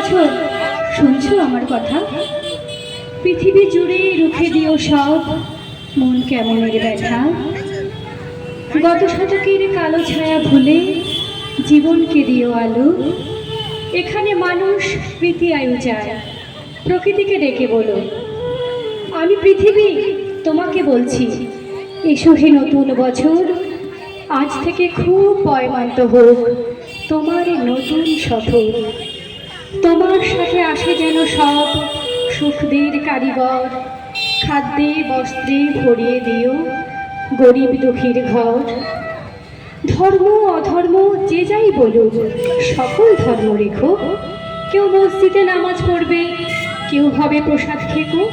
বছর, শুনছো আমার কথা? পৃথিবী জুড়ে রুখে দিও সব মন কেমনের ব্যথা। গত শতকের কালো ছায়া ভুলে জীবনকে দিও আলো। এখানে মানুষ প্রীতি আয়ু চায়, প্রকৃতিকে ডেকে বলো, আমি পৃথিবী তোমাকে বলছি, এসো হে নতুন বছর। আজ থেকে খুব পয়মান্ত হোক তোমার নতুন সফর। তোমার সাথে আসে যেন সব সুখদের কারিগর, খাদ্যে বস্ত্রে ভরিয়ে দিও গরিব দুঃখীর ঘর। ধর্ম অধর্ম যে যাই বলুক, সকল ধর্ম রেখো। কেউ মসজিদে নামাজ পড়বে, কেউ হবে প্রসাদ খেকো।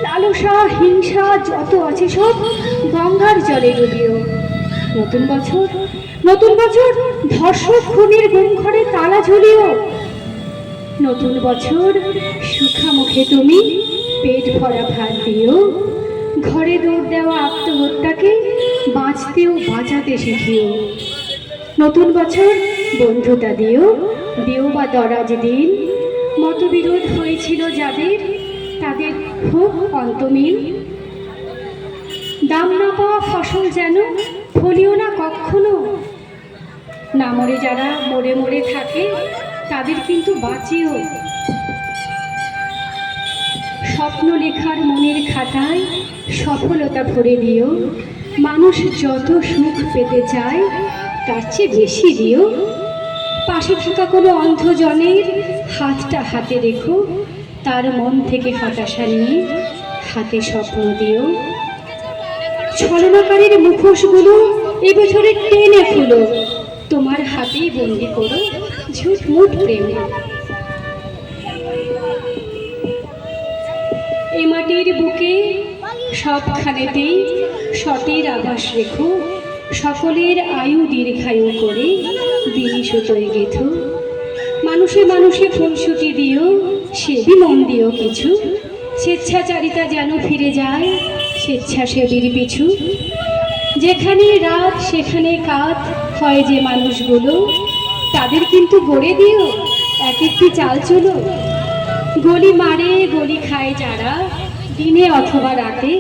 লালসা হিংসা যত আছে সব গঙ্গার জলে ডুবিও। নতুন বছর, নতুন বছর ধর্ষক খুনির গুম ঘরে তালা ঝুলিও। নতুন বছর সুখা মুখে তুমি পেট ভরা ভাত দিও। ঘরে দৌড় দেওয়া আত্মহত্যাকে বাঁচতেও বাঁচাতে শিখিও। নতুন বছর বন্ধুতা দিও, দিও বা দরাজ দিন। মতবিরোধ হয়েছিল যাদের, তাদের হোক অন্তমিল। দাম না পাওয়া ফসল যেন ফলিও না কখনো। না মরে যারা মরে মরে থাকে, তাদের কিন্তু বাঁচিও। স্বপ্ন লেখার মনের খাতায় সফলতা ভরে দিও। মানুষ যত সুখ পেতে চায় তার চেয়ে বেশি দিও। পাশে থাকা কোনো অন্ধজনের হাতটা হাতে রেখো, তার মন থেকে হতাশা নিয়ে হাতে স্বপ্ন দিও। ছলনাকারীর মুখোশগুলো এবছরে টেনে খুলো, তোমার হাতেই বন্দি করো ঝুটমুট প্রেমে। এ মাটির বুকে সবখানেতেই সতের আভাস রেখো। সকলের আয়ু দীর্ঘায়ু করে বিনি সুতোয় গেথো। মানুষে মানুষে ফুলসুটি দিও, সেবি মন দিও কিছু। স্বেচ্ছাচারিতা যেন ফিরে যায় স্বেচ্ছাসেবীর পিছু। যেখানে রাত সেখানে কাত হয় যে মানুষগুলো, তাদের কিন্তু গড়ে দিও এক একটি চাল চুলো। গলি মারে গলি খায় যারা দিনে অথবা রাতে,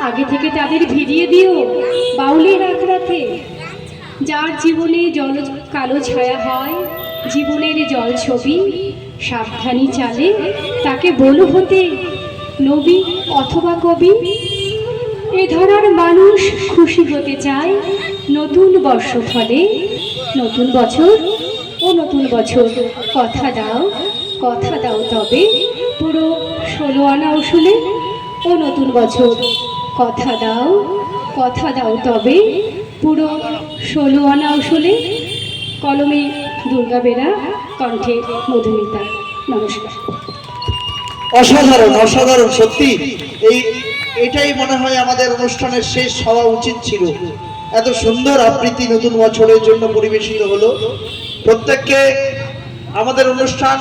আগে থেকে তাদের ভিড়িয়ে দিও বাউলের আখড়াতে। যার জীবনে জল কালো ছায়া হয় জীবনের জল ছবি, সাবধানী চালে তাকে বলো হতে নবী অথবা কবি। এ ধরার মানুষ খুশি হতে চায় নতুন বর্ষ ফলে। নতুন বছর ও নতুন বছর কথা দাও, কথা দাও তবে পুরো 16 আনা উসুলে। ও নতুন বছর কথা দাও, কথা দাও তবে পুরো 16 আনা উসুলে। কলমে দুর্গা বেরা, কণ্ঠে মধুমিতা। নমস্কার। অসাধারণ অসাধারণ, সত্যি এটাই মনে হয় আমাদের অনুষ্ঠানের শেষ হওয়া উচিত ছিল। এত সুন্দর আবৃত্তি নতুন বছরের জন্য পরিবেশিত হলো। প্রত্যেককে আমাদের অনুষ্ঠান